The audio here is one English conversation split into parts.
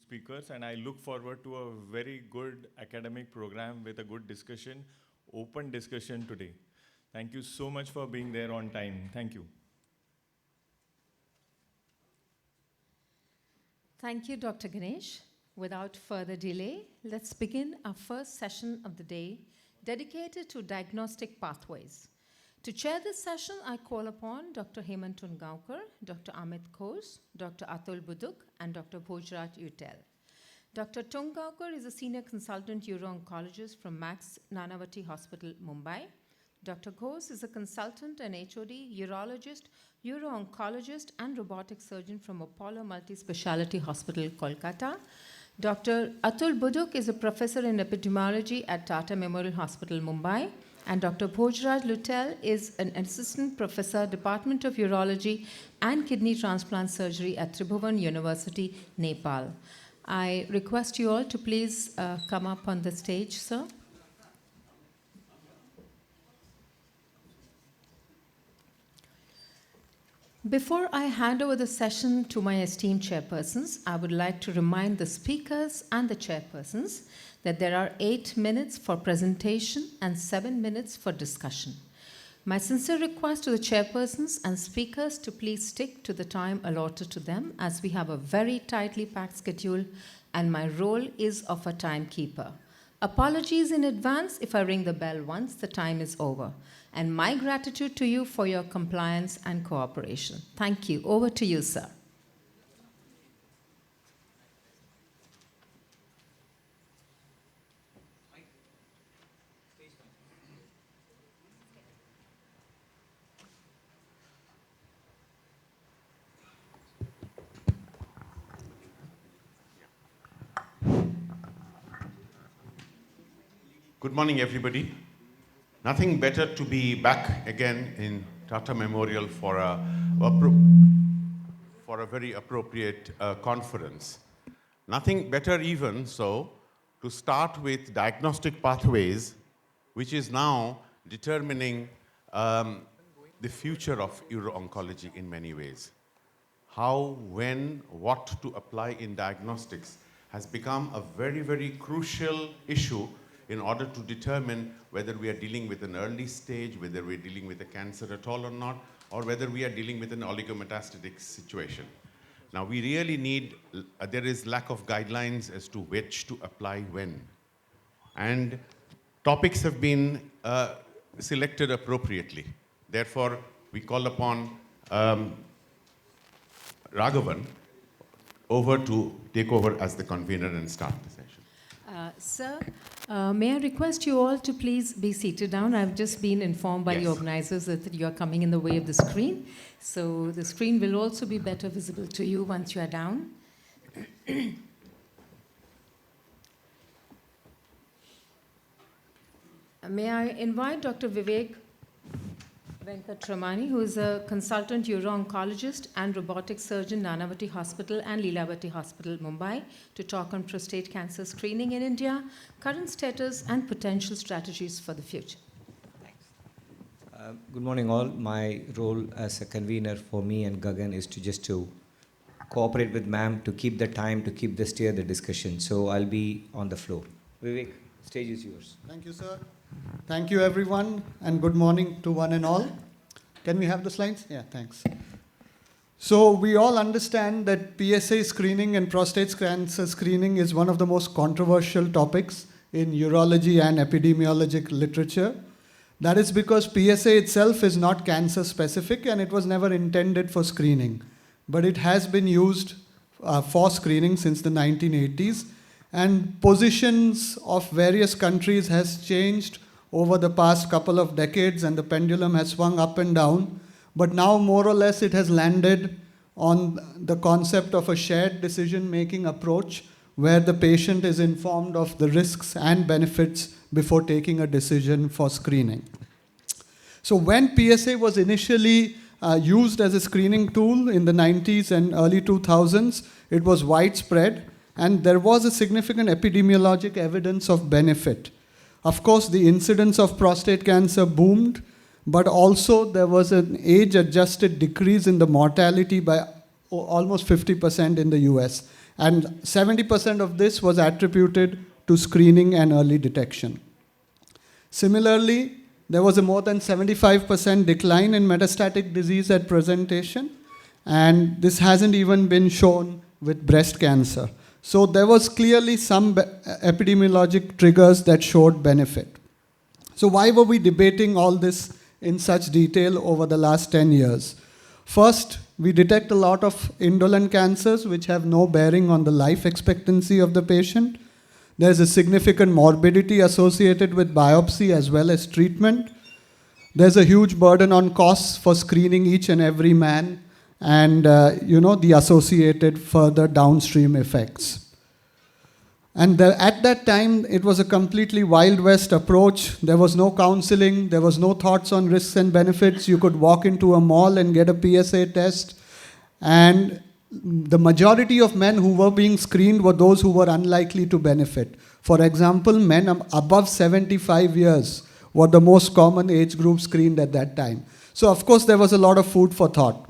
speakers, and I look forward to a very good academic program with a good discussion, open discussion today. Thank you so much for being there on time. Thank you. Thank you, Dr. Ganesh. Without further delay, let's begin our first session of the day dedicated to diagnostic pathways. To chair this session, I call upon Dr. Hemant Tungaonkar, Dr. Amit Khose, Dr. Atul Buduk, and Dr. Bhojraj Utel. Dr. Tungaonkar is a senior consultant uro-oncologist from Max Nanavati Hospital, Mumbai. Dr. Khose is a consultant and HOD, urologist, uro-oncologist, and robotic surgeon from Apollo Multi-Speciality Hospital, Kolkata. Dr. Atul Buduk is a professor in epidemiology at Tata Memorial Hospital, Mumbai. And Dr. Bhojraj Utel is an assistant professor, Department of Urology and Kidney Transplant Surgery at Tribhuvan University, Nepal. I request you all to please come up on the stage, sir. Before I hand over the session to my esteemed chairpersons, I would like to remind the speakers and the chairpersons that there are 8 minutes for presentation and 7 minutes for discussion. My sincere request to the chairpersons and speakers to please stick to the time allotted to them, as we have a very tightly packed schedule and my role is of a timekeeper. Apologies in advance if I ring the bell once the time is over. And my gratitude to you for your compliance and cooperation. Thank you. Over to you, sir. Good morning, everybody. Nothing better to be back again in Tata Memorial for a very appropriate conference. Nothing better even so to start with diagnostic pathways, which is now determining the future of uro-oncology in many ways. How, when, what to apply in diagnostics has become a very, very crucial issue in order to determine whether we are dealing with an early stage, whether we're dealing with a cancer at all or not, or whether we are dealing with an oligometastatic situation. Now, we really need, there is lack of guidelines as to which to apply when. And topics have been selected appropriately. Therefore, we call upon Raghavan over to take over as the convener and start the session. Sir, may I request you all to please be seated down? I've just been informed by the organizers that you are coming in the way of the screen. So the screen will also be better visible to you once you are down. May I invite Dr. Vivek Venkatramani, who is a consultant uro-oncologist and robotic surgeon, Nanavati Hospital and Leelavati Hospital, Mumbai, to talk on prostate cancer screening in India, current status, and potential strategies for the future. Thanks. Good morning, all. My role as a convener for me and Gagan is to cooperate with ma'am to keep the time, to keep the steer the discussion. So I'll be on the floor. Vivek, stage is yours. Thank you, sir. Thank you, everyone, and good morning to one and all. Can we have the slides? Yeah, thanks. So we all understand that PSA screening and prostate cancer screening is one of the most controversial topics in urology and epidemiologic literature. That is because PSA itself is not cancer specific and it was never intended for screening. But it has been used for screening since the 1980s. And positions of various countries has changed over the past couple of decades, and the pendulum has swung up and down. But now, more or less, it has landed on the concept of a shared decision-making approach where the patient is informed of the risks and benefits before taking a decision for screening. So when PSA was initially used as a screening tool in the 90s and early 2000s, it was widespread. And there was a significant epidemiologic evidence of benefit. Of course, the incidence of prostate cancer boomed, but also there was an age-adjusted decrease in the mortality by almost 50% in the US. And 70% of this was attributed to screening and early detection. Similarly, there was a more than 75% decline in metastatic disease at presentation, and this hasn't even been shown with breast cancer. So there was clearly some epidemiologic triggers that showed benefit. So why were we debating all this in such detail over the last 10 years? First, we detect a lot of indolent cancers which have no bearing on the life expectancy of the patient. There's a significant morbidity associated with biopsy as well as treatment. There's a huge burden on costs for screening each and every man, and the associated further downstream effects. And at that time, it was a completely Wild West approach. There was no counseling. There was no thoughts on risks and benefits. You could walk into a mall and get a PSA test. And the majority of men who were being screened were those who were unlikely to benefit. For example, men above 75 years were the most common age group screened at that time. So, of course, there was a lot of food for thought.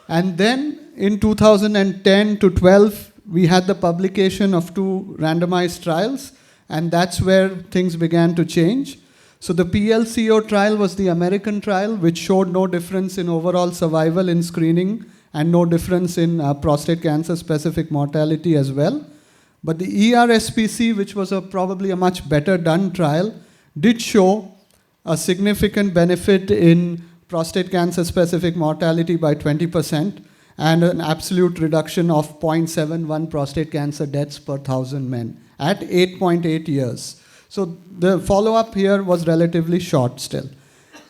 And then in 2010 to 12, we had the publication of 2 randomized trials, and that's where things began to change. So the PLCO trial was the American trial, which showed no difference in overall survival in screening and no difference in prostate cancer specific mortality as well. But the ERSPC, which was probably a much better done trial, did show a significant benefit in prostate cancer specific mortality by 20%, and an absolute reduction of 0.71 prostate cancer deaths per 1,000 men at 8.8 years. So the follow-up here was relatively short still.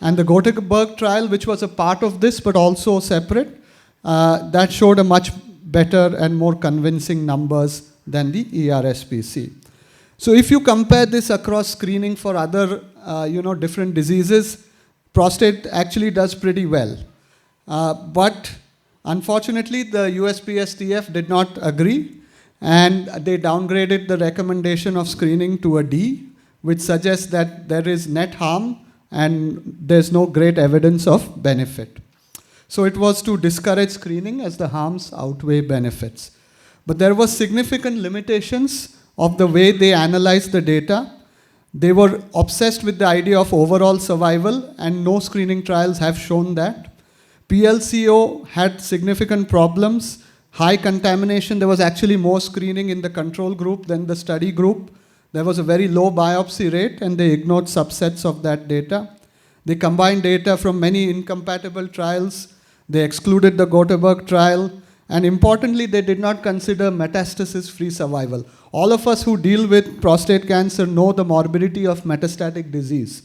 And the Gothenburg trial, which was a part of this but also separate, that showed a much better and more convincing numbers than the ERSPC. So if you compare this across screening for other different diseases, prostate actually does pretty well. But unfortunately, the USPSTF did not agree, and they downgraded the recommendation of screening to a D, which suggests that there is net harm and there's no great evidence of benefit. So it was to discourage screening as the harms outweigh benefits. But there were significant limitations of the way they analyzed the data. They were obsessed with the idea of overall survival, and no screening trials have shown that. PLCO had significant problems, high contamination. There was actually more screening in the control group than the study group. There was a very low biopsy rate, and they ignored subsets of that data. They combined data from many incompatible trials. They excluded the Gothenburg trial. And importantly, they did not consider metastasis-free survival. All of us who deal with prostate cancer know the morbidity of metastatic disease.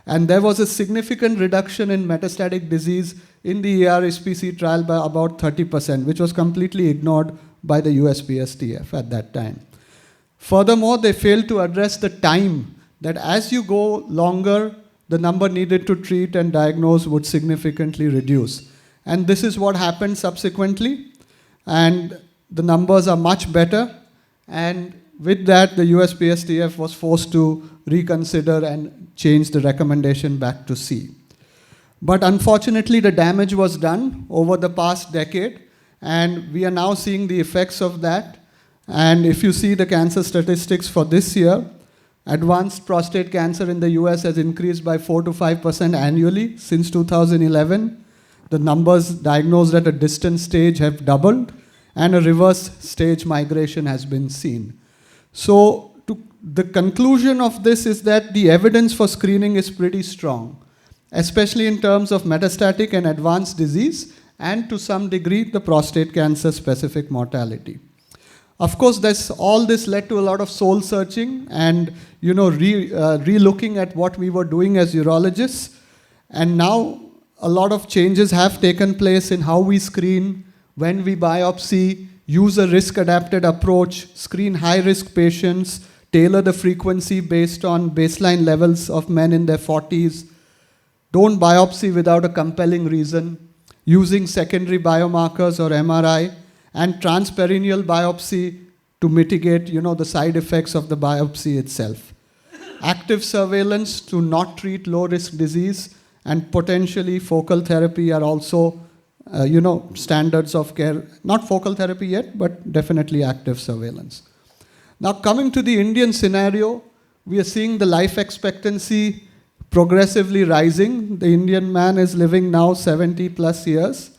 And there was a significant reduction in metastatic disease in the ERSPC trial by about 30%, which was completely ignored by the USPSTF at that time. Furthermore, they failed to address the time that as you go longer, the number needed to treat and diagnose would significantly reduce. And this is what happened subsequently. And the numbers are much better. And with that, the USPSTF was forced to reconsider and change the recommendation back to C. But unfortunately, the damage was done over the past decade, and we are now seeing the effects of that. And if you see the cancer statistics for this year, advanced prostate cancer in the US has increased by 4 to 5% annually since 2011. The numbers diagnosed at a distant stage have doubled, and a reverse stage migration has been seen. So the conclusion of this is that the evidence for screening is pretty strong, especially in terms of metastatic and advanced disease, and to some degree, the prostate cancer specific mortality. Of course, all this led to a lot of soul searching and re-looking at what we were doing as urologists. And now a lot of changes have taken place in how we screen, when we biopsy, use a risk-adapted approach, screen high-risk patients, tailor the frequency based on baseline levels of men in their 40s, don't biopsy without a compelling reason, using secondary biomarkers or MRI, and transperineal biopsy to mitigate the side effects of the biopsy itself. Active surveillance to not treat low-risk disease, and potentially focal therapy are also standards of care. Not focal therapy yet, but definitely active surveillance. Now, coming to the Indian scenario, we are seeing the life expectancy progressively rising. The Indian man is living now 70 plus years.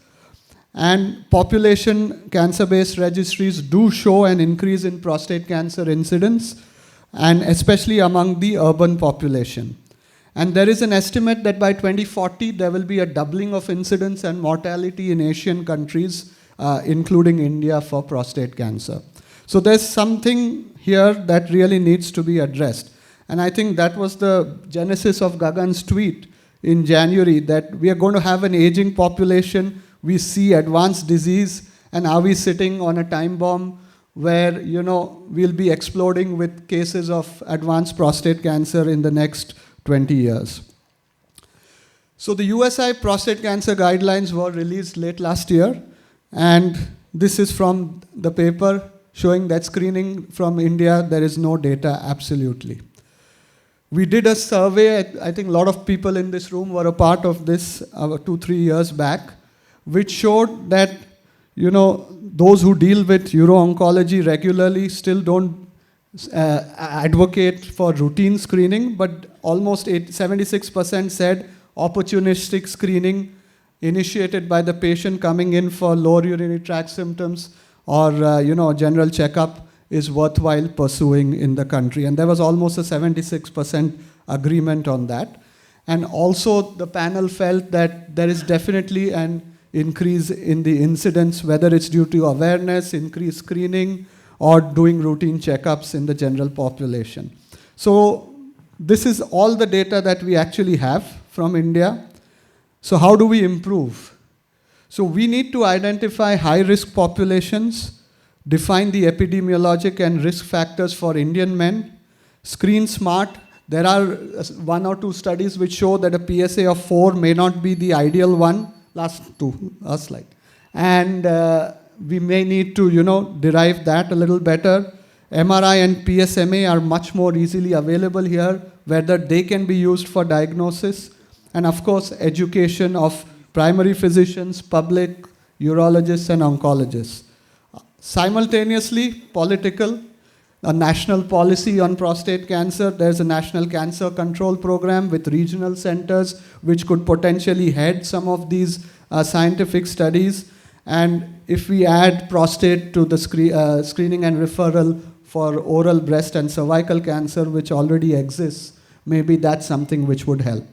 And population cancer-based registries do show an increase in prostate cancer incidence, and especially among the urban population. And there is an estimate that by 2040, there will be a doubling of incidence and mortality in Asian countries, including India, for prostate cancer. So there's something here that really needs to be addressed. And I think that was the genesis of Gagan's tweet in January, that we are going to have an aging population, we see advanced disease, and are we sitting on a time bomb where, we'll be exploding with cases of advanced prostate cancer in the next 20 years. So the USI prostate cancer guidelines were released late last year, and this is from the paper showing that screening from India, there is no data absolutely. We did a survey, I think a lot of people in this room were a part of this 2-3 years back, which showed that, those who deal with uro-oncology regularly still don't advocate for routine screening, but almost 76% said opportunistic screening initiated by the patient coming in for lower urinary tract symptoms or general checkup is worthwhile pursuing in the country. And there was almost a 76% agreement on that. And also the panel felt that there is definitely an increase in the incidence, whether it's due to awareness, increased screening, or doing routine checkups in the general population. So this is all the data that we actually have from India. So how do we improve? So we need to identify high-risk populations, define the epidemiologic and risk factors for Indian men, screen smart. There are 1 or 2 studies which show that a PSA of 4 may not be the ideal one. Last slide. And we may need to, derive that a little better. MRI and PSMA are much more easily available here, whether they can be used for diagnosis. And of course, education of primary physicians, public, urologists, and oncologists. Simultaneously, political, a national policy on prostate cancer. There's a national cancer control program with regional centers, which could potentially head some of these scientific studies. And if we add prostate to the screening and referral for oral, breast, and cervical cancer, which already exists, maybe that's something which would help.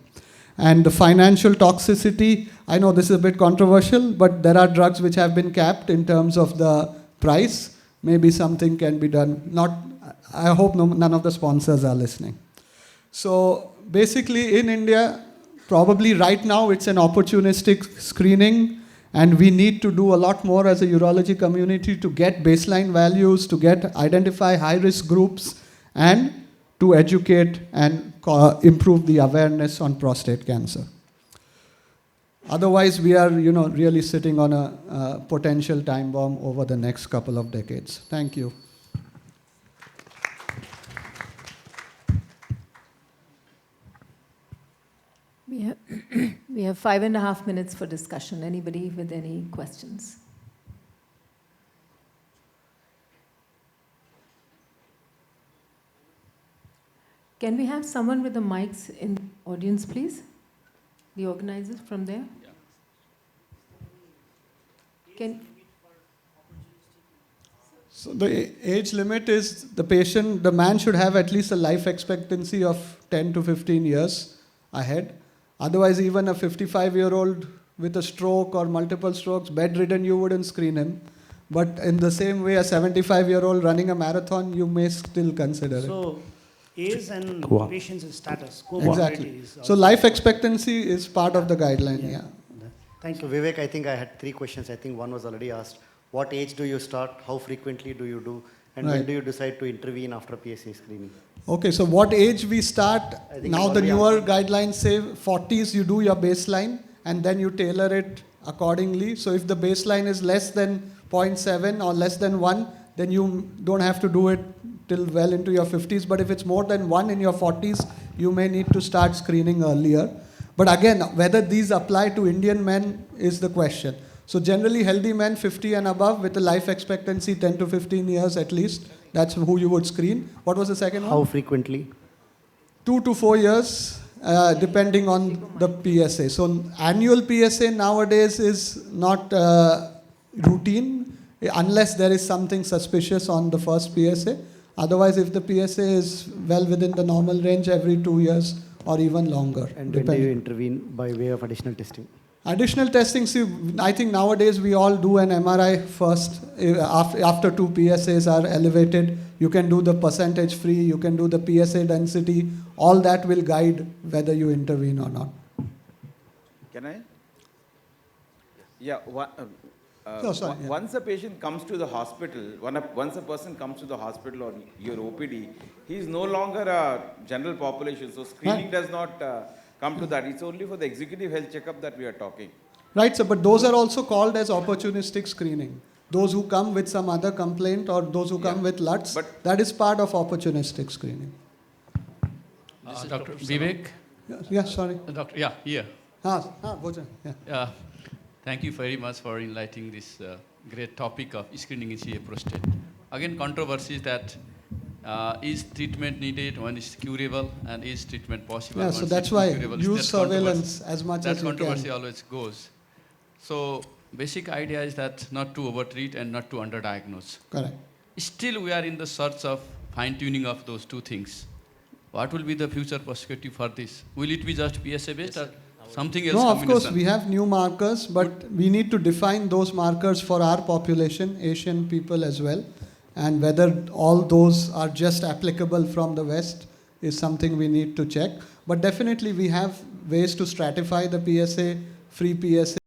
And the financial toxicity, I know this is a bit controversial, but there are drugs which have been capped in terms of the price. Maybe something can be done. I hope none of the sponsors are listening. So basically in India, probably right now it's an opportunistic screening, and we need to do a lot more as a urology community to get baseline values, to identify high-risk groups, and to educate and improve the awareness on prostate cancer. Otherwise, we are really sitting on a potential time bomb over the next couple of decades. Thank you. We have 5.5 minutes for discussion. Anybody with any questions? Can we have someone with the mics in the audience, please? The organizers from there? So the age limit is the man should have at least a life expectancy of 10 to 15 years ahead. Otherwise, even a 55-year-old with a stroke or multiple strokes, bedridden, you wouldn't screen him. But in the same way, a 75-year-old running a marathon, you may still consider it. So age and patient's status. Exactly. So life expectancy is part of the guideline, yeah. Thank you. Vivek, I think I had 3 questions. I think one was already asked. What age do you start? How frequently do you do? And when do you decide to intervene after PSA screening? Okay, so what age we start? Now the newer guidelines say 40s you do your baseline and then you tailor it accordingly. So if the baseline is less than 0.7 or less than 1, then you don't have to do it till well into your 50s. But if it's more than 1 in your 40s, you may need to start screening earlier. But again, whether these apply to Indian men is the question. So generally healthy men 50 and above with a life expectancy 10 to 15 years at least. That's who you would screen. What was the second one? How frequently? 2 to 4 years, depending on the PSA. So annual PSA nowadays is not routine unless there is something suspicious on the first PSA. Otherwise, if the PSA is well within the normal range, every 2 years or even longer. And when do you intervene by way of additional testing? Additional testing, see, I think nowadays we all do an MRI first. After 2 PSAs are elevated, you can do the percentage free, you can do the PSA density. All that will guide whether you intervene or not. Can I? Yeah. No, sorry, yeah. Once a patient comes to the hospital, once a person comes to the hospital or your OPD, he is no longer a general population. So screening does not come to that. It's only for the executive health checkup that we are talking. Right, sir, but those are also called as opportunistic screening. Those who come with some other complaint or those who come with LUTs, that is part of opportunistic screening. Dr. Vivek? Yeah, sorry. Doctor, yeah, here. Bhojan, yeah. Thank you very much for enlightening this great topic of screening in CA prostate. Again, controversy is that is treatment needed when it's curable and is treatment possible? Yeah, so that's why use surveillance as much as you can. That controversy always goes. So basic idea is that not to overtreat and not to underdiagnose. Correct. Still, we are in the search of fine-tuning of those two things. What will be the future perspective for this? Will it be just PSA based or something else? No, of course, we have new markers, but we need to define those markers for our population, Asian people as well. And whether all those are just applicable from the West is something we need to check. But definitely we have ways to stratify the PSA, free PSA,